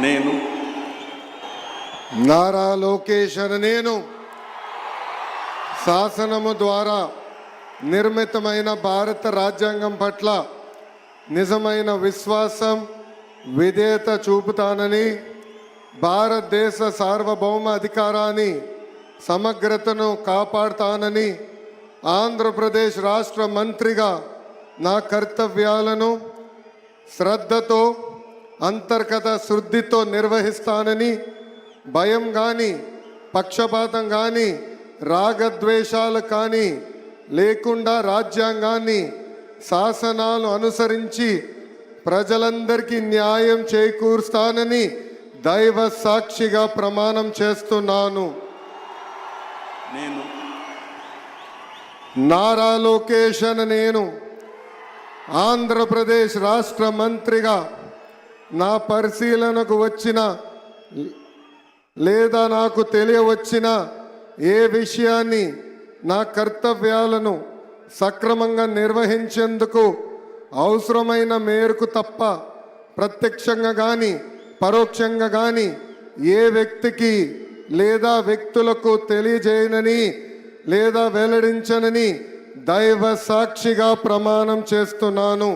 నేను నారా లోకేష్ అనే నేను శాసనము ద్వారా నిర్మితమైన భారత రాజ్యాంగం పట్ల నిజమైన విశ్వాసం విధేయత చూపుతానని, భారతదేశ సార్వభౌమ అధికారాన్ని సమగ్రతను కాపాడుతానని, ఆంధ్రప్రదేశ్ రాష్ట్ర మంత్రిగా నా కర్తవ్యాలను శ్రద్ధతో అంతర్గత శుద్ధితో నిర్వహిస్తానని, భయం కానీ పక్షపాతం కానీ రాగద్వేషాలు కానీ లేకుండా రాజ్యాంగాన్ని శాసనాలు అనుసరించి ప్రజలందరికీ న్యాయం చేకూరుస్తానని దైవ సాక్షిగా ప్రమాణం చేస్తున్నాను. నేను నారా లోకేష్ అనే నేను ఆంధ్రప్రదేశ్ రాష్ట్ర మంత్రిగా నా పరిశీలనకు వచ్చిన లేదా నాకు తెలియవచ్చిన ఏ విషయాన్ని నా కర్తవ్యాలను సక్రమంగా నిర్వహించేందుకు అవసరమైన మేరకు తప్ప ప్రత్యక్షంగా కానీ పరోక్షంగా కానీ ఏ వ్యక్తికి లేదా వ్యక్తులకు తెలియజేయనని లేదా వెల్లడించనని దైవ సాక్షిగా ప్రమాణం చేస్తున్నాను.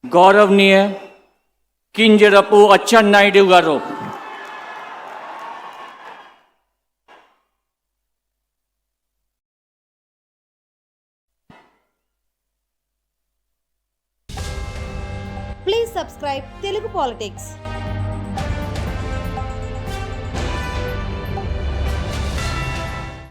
गौरवनीय किंजरपु अच्चन्नायुडु गारू Please subscribe Telugu Politics.